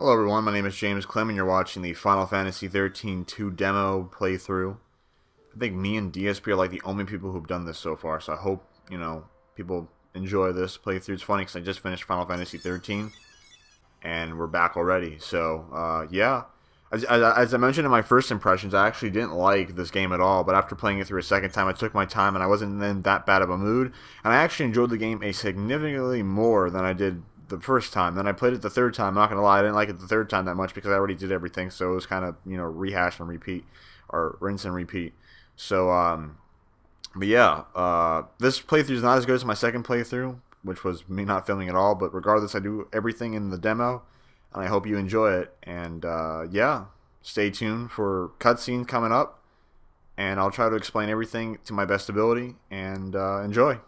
Hello everyone, my name is James Klim and you're watching the Final Fantasy XIII-2 demo playthrough. I think me and DSP are like the only people who've done this so far, so I hope, people enjoy this playthrough. It's funny because I just finished Final Fantasy XIII and we're back already, so yeah. As I mentioned in my first impressions, I actually didn't like this game at all, but after playing it through a second time, I took my time and I wasn't in that bad of a mood, and I actually enjoyed the game significantly more than I did the first time. Then I played it the third time. I'm not gonna lie, I didn't like it the third time that much because I already did everything, so it was kind of, rehash and repeat, or rinse and repeat. So, but yeah, this playthrough is not as good as my second playthrough, which was me not filming at all, but regardless, I do everything in the demo, and I hope you enjoy it, and yeah, stay tuned for cutscenes coming up, and I'll try to explain everything to my best ability, and enjoy.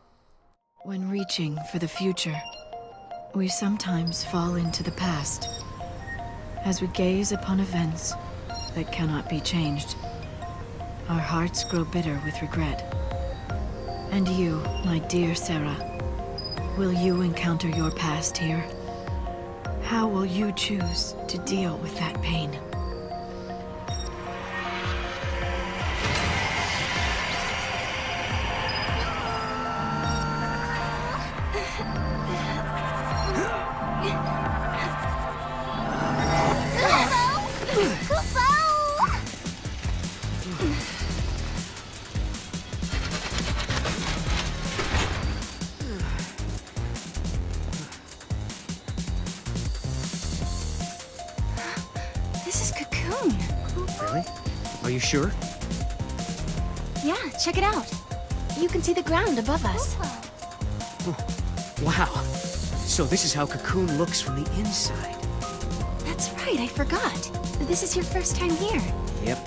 When reaching for the future, we sometimes fall into the past. As we gaze upon events that cannot be changed, our hearts grow bitter with regret. And you, my dear Sarah, will you encounter your past here? How will you choose to deal with that pain? This is Cocoon. Really? Are you sure? Yeah, check it out. You can see the ground above us. Wow. So this is how Cocoon looks from the inside. That's right, I forgot. This is your first time here. Yep.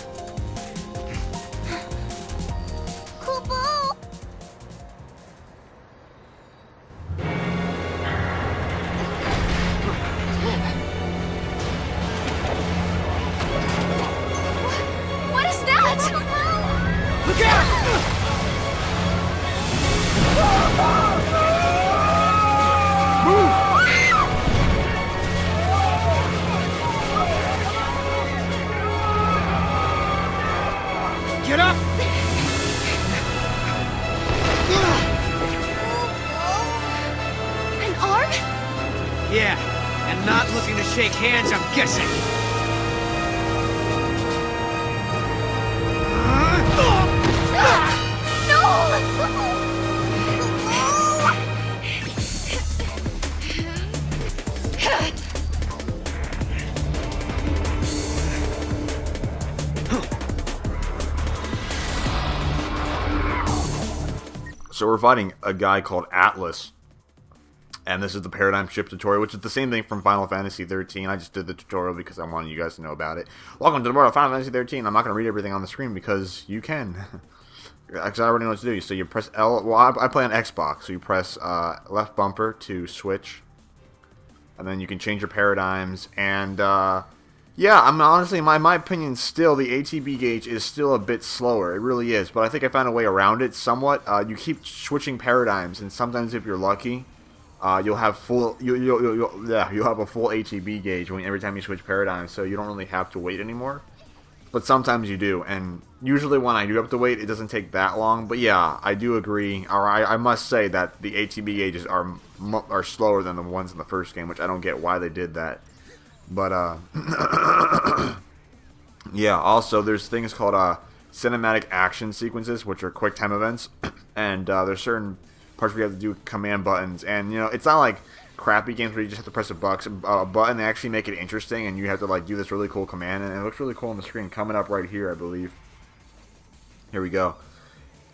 Kubo! What is that? Look out! Get up! An arm? Yeah, and not looking to shake hands, I'm guessing. So we're fighting a guy called Atlas, and this is the Paradigm Shift tutorial, which is the same thing from Final Fantasy XIII. I just did the tutorial because I wanted you guys to know about it. Welcome to the world of Final Fantasy XIII. I'm not going to read everything on the screen because you can. Because I already know what to do. So you press L. Well, I play on Xbox, so you press left bumper to switch, and then you can change your paradigms. And yeah, I'm honestly, in my opinion, still the ATB gauge is still a bit slower. It really is, but I think I found a way around it somewhat. You keep switching paradigms, and sometimes if you're lucky, you'll have full you'll have a full ATB gauge every time you switch paradigms, so you don't really have to wait anymore. But sometimes you do, and usually when I do have to wait, it doesn't take that long. But yeah, I do agree, or I must say that the ATB gauges are slower than the ones in the first game, which I don't get why they did that. But yeah, also there's things called cinematic action sequences, which are quick time events, and there's certain parts where you have to do command buttons, and it's not like crappy games where you just have to press a button. They actually make it interesting, and you have to like do this really cool command, and it looks really cool on the screen. Coming up right here, I believe. Here we go,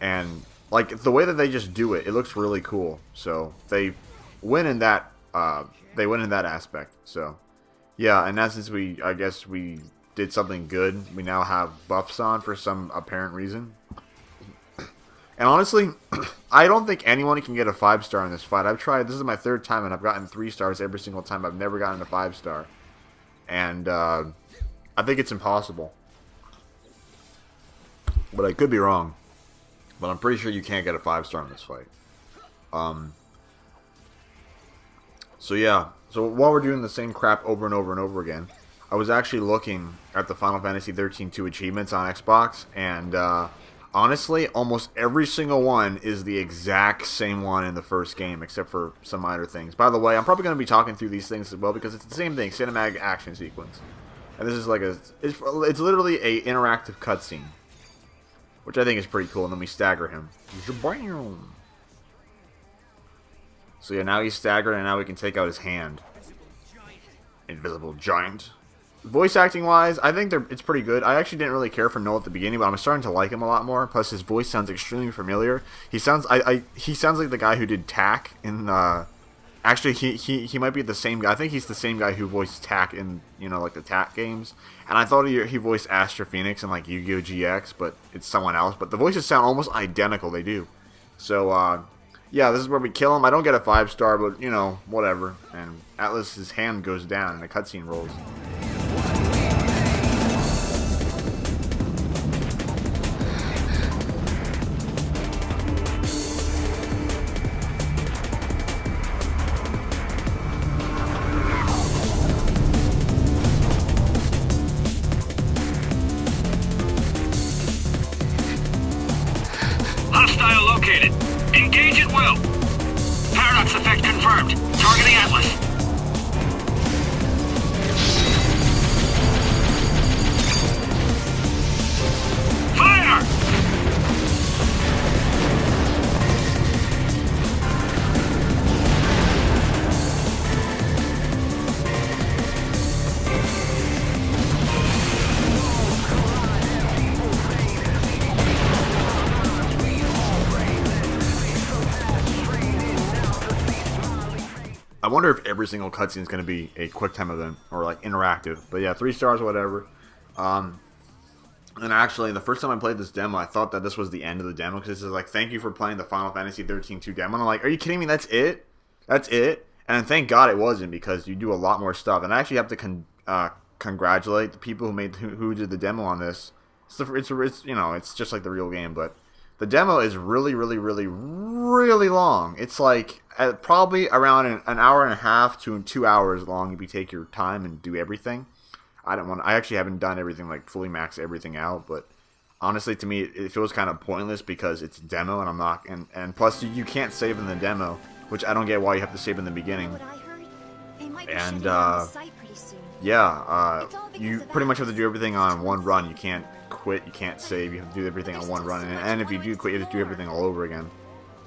and like the way that they just do it, it looks really cool. So they win in that aspect. So yeah, and now since I guess we did something good, we now have buffs on for some apparent reason. And honestly, I don't think anyone can get a 5-star in this fight. I've tried. This is my third time, and I've gotten 3 stars every single time. I've never gotten a 5-star. And I think it's impossible. But I could be wrong. But I'm pretty sure you can't get a 5-star in this fight. So yeah, so while we're doing the same crap over and over and over again, I was actually looking at the Final Fantasy XIII-2 achievements on Xbox, and honestly, almost every single one is the exact same one in the first game, except for some minor things. By the way, I'm probably going to be talking through these things as well, because it's the same thing, cinematic action sequence. And this is like it's literally a interactive cutscene, which I think is pretty cool, and then we stagger him. So yeah, now he's staggered, and now we can take out his hand. Invisible giant. Voice acting wise, I think it's pretty good. I actually didn't really care for Noel at the beginning, but I'm starting to like him a lot more. Plus, his voice sounds extremely familiar. He sounds he sounds like the guy who did Tak in. Actually, he might be the same guy. I think he's the same guy who voiced Tak in like the Tak games. And I thought he voiced Astra Phoenix in like Yu-Gi-Oh GX, but it's someone else. But the voices sound almost identical. They do. So yeah, this is where we kill him. I don't get a 5-star, but whatever. And Atlas's hand goes down, and the cutscene rolls. Hostile located. Engage at will. Paradox effect confirmed. Targeting Atlas. Fire! I wonder if every single cutscene is going to be a QuickTime event or like interactive. But yeah, 3 stars, whatever. And actually, the first time I played this demo, I thought that this was the end of the demo, because this is like, thank you for playing the Final Fantasy XIII-2 demo. And I'm like, are you kidding me? That's it? That's it? And thank God it wasn't, because you do a lot more stuff. And I actually have to congratulate the people who did the demo on this. It's just like the real game, but the demo is really, really, really, really long. It's like probably around an hour and a half to 2 hours long if you take your time and do everything. I actually haven't done everything, like fully max everything out, but honestly, to me, it feels kind of pointless because it's a demo, and I'm not, and plus you can't save in the demo, which I don't get why you have to save in the beginning. And yeah, you pretty much have to do everything on one run. You can't quit, you can't save, you have to do everything on one run, and if you do quit, you have to do everything all over again.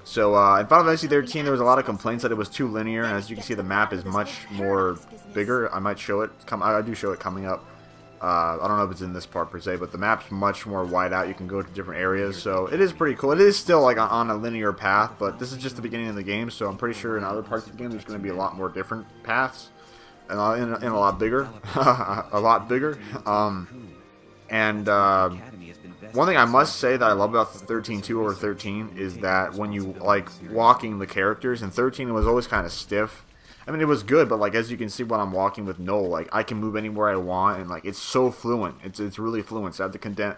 So in Final Fantasy XIII, there was a lot of complaints that it was too linear, and as you can see, the map is much more bigger. I might show it. I do show it coming up. I don't know if it's in this part per se, but the map's much more wide out. You can go to different areas, so it is pretty cool. It is still like on a linear path, but this is just the beginning of the game, so I'm pretty sure in other parts of the game there's going to be a lot more different paths, and a lot bigger, a lot bigger. One thing I must say that I love about 13-2 over 13 is that when you like walking the characters, in 13 it was always kind of stiff. I mean, it was good, but like as you can see when I'm walking with Noel, like I can move anywhere I want, and like it's so fluent. It's really fluent. So I have to condemn.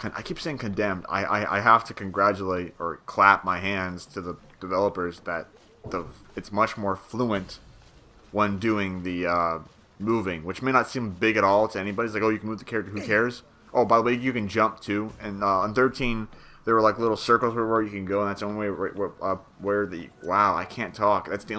I keep saying condemned. I have to congratulate or clap my hands to the developers that it's much more fluent when doing the moving, which may not seem big at all to anybody. It's like, oh, you can move the character. Who cares? Oh, by the way, you can jump too. And on 13, there were like little circles where you can go, and that's the only way where the wow, I can't talk. That's the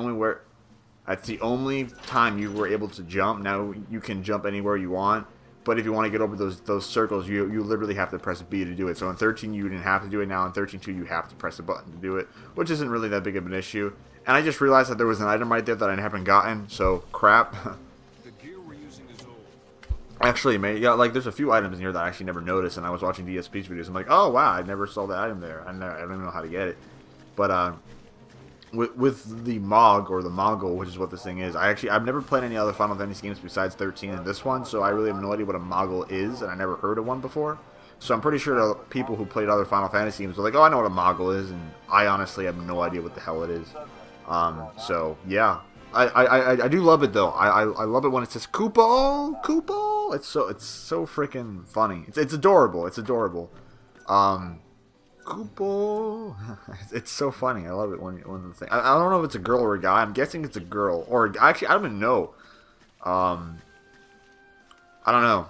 only time you were able to jump. Now you can jump anywhere you want, but if you want to get over those circles, you literally have to press B to do it. So in 13 you didn't have to do it. Now in 13-2 you have to press a button to do it, which isn't really that big of an issue. And I just realized that there was an item right there that I haven't gotten, so crap. Actually, yeah, like there's a few items in here that I actually never noticed, and I was watching DSP's videos. I'm like, oh wow, I never saw that item there. I don't even know how to get it. But with the Mog or the Mongol, which is what this thing is, I've never played any other Final Fantasy games besides 13 and this one, so I really have no idea what a Mongol is, and I never heard of one before. So I'm pretty sure the people who played other Final Fantasy games are like, oh, I know what a Mongol is, and I honestly have no idea what the hell it is. So yeah. I do love it though. I love it when it says Koopo. It's so freaking funny. It's adorable. It's adorable. Koopo. It's so funny. I love it when the thing. I don't know if it's a girl or a guy. I'm guessing it's a girl. Or actually, I don't even know. I don't know.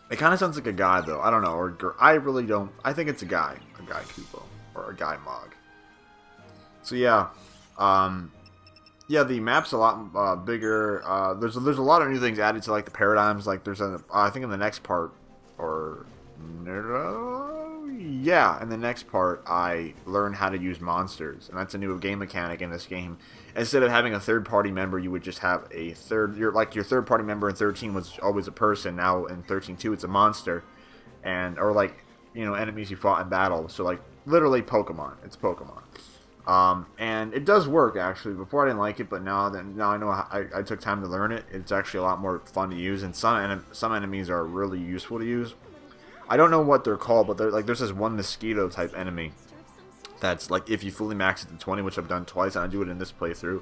It kind of sounds like a guy though. I don't know. Or a girl. I really don't. I think it's a guy. A guy Koopo or a guy Mog. So yeah. Yeah, the map's a lot bigger. There's a lot of new things added to like the paradigms. Like there's I think in the next part, or yeah, in the next part, I learned how to use monsters, and that's a new game mechanic in this game. Instead of having a third-party member, you would just have a your third-party member in 13 was always a person. Now in 13-2, it's a monster, or like enemies you fought in battle. So like literally Pokemon. It's Pokemon. And it does work actually. Before I didn't like it, but now I know I took time to learn it. It's actually a lot more fun to use, and some enemies are really useful to use. I don't know what they're called, but there's this one mosquito type enemy that's like if you fully max it to 20, which I've done twice, and I do it in this playthrough.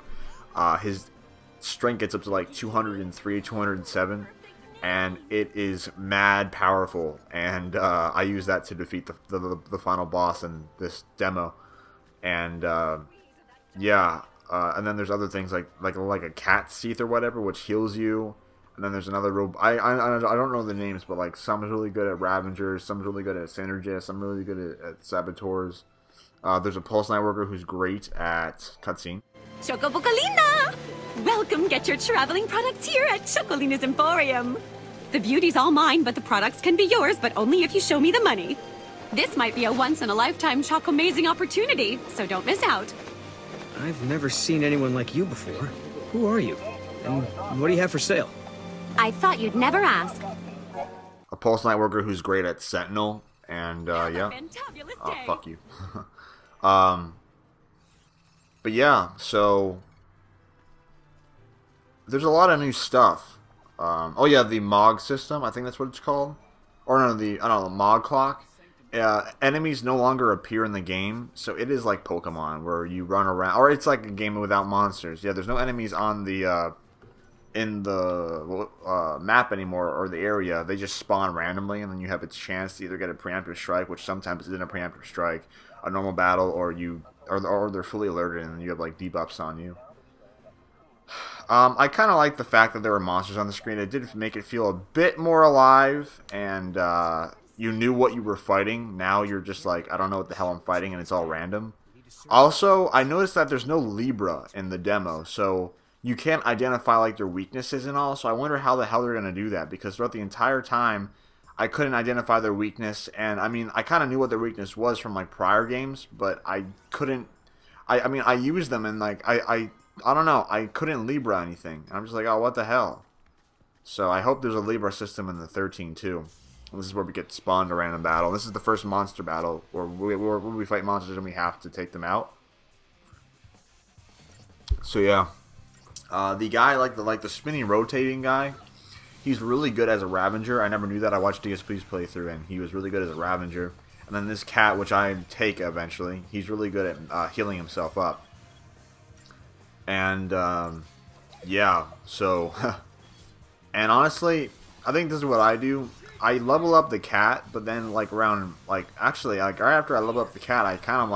His strength gets up to like 203, 207, and it is mad powerful. And I use that to defeat the final boss in this demo. And yeah, and then there's other things like a cat's teeth or whatever, which heals you. And then there's another robot. I don't know the names, but like some's really good at Ravengers, some's really good at Synergists, some really good at Saboteurs. There's a Pulse Nightworker who's great at cutscene. Chocobocolina! Welcome, get your traveling products here at Chocolina's Emporium. The beauty's all mine, but the products can be yours, but only if you show me the money. This might be a once-in-a-lifetime choco-amazing opportunity, so don't miss out. I've never seen anyone like you before. Who are you? And what do you have for sale? I thought you'd never ask. A Pulse Nightworker who's great at Sentinel, and yeah. Fuck you. But yeah, so there's a lot of new stuff. Oh yeah, the Mog system, I think that's what it's called. Or no, the Mog clock. Enemies no longer appear in the game, so it is like Pokemon where you run around, or it's like a game without monsters. Yeah, there's no enemies on the in the map anymore, or the area. They just spawn randomly, and then you have a chance to either get a preemptive strike, which sometimes isn't a preemptive strike, a normal battle, or they're fully alerted and you have like debuffs on you. I kind of like the fact that there were monsters on the screen. It did make it feel a bit more alive, and you knew what you were fighting. Now you're just like, I don't know what the hell I'm fighting, and it's all random. Also, I noticed that there's no Libra in the demo, so you can't identify like their weaknesses and all. So I wonder how the hell they're going to do that, because throughout the entire time I couldn't identify their weakness. And I mean, I kind of knew what their weakness was from like prior games, but I couldn't. I mean, I used them, and like I don't know, I couldn't Libra anything. And I'm just like, oh, what the hell. So I hope there's a Libra system in the 13-2. This is where we get spawned a random battle. This is the first monster battle where we fight monsters and we have to take them out. So yeah, the guy like the spinning rotating guy, he's really good as a Ravager. I never knew that. I watched DSP's playthrough and he was really good as a Ravager. And then this cat, which I take eventually, he's really good at healing himself up. And yeah, so and honestly, I think this is what I do. I level up the cat, but then like around actually right after I level up the cat, I kind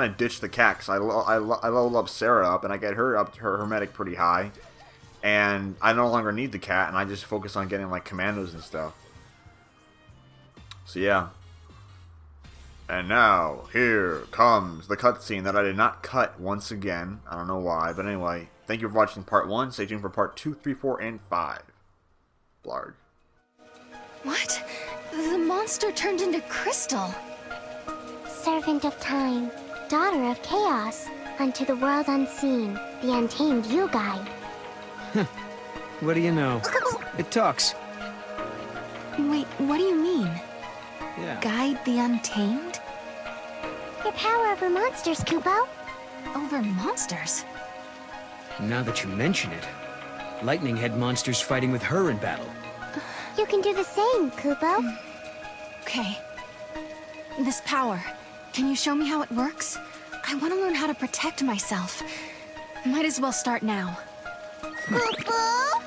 of ditch the cat, because I level up Sarah up, and I get her up to her hermetic pretty high, and I no longer need the cat, and I just focus on getting like commandos and stuff. So yeah. And now here comes the cutscene that I did not cut once again. I don't know why, but anyway, thank you for watching part 1. Stay tuned for part 2, 3, 4, and 5. Blarg. What? The monster turned into Crystal. Servant of time, daughter of chaos, unto the world unseen, the untamed you guide. What do you know? It talks. Wait, what do you mean? Yeah. Guide the untamed? Your power over monsters, Kupo. Over monsters? Now that you mention it, Lightning had monsters fighting with her in battle. You can do the same, Kupo. Okay. This power, can you show me how it works? I want to learn how to protect myself. Might as well start now. Kupo?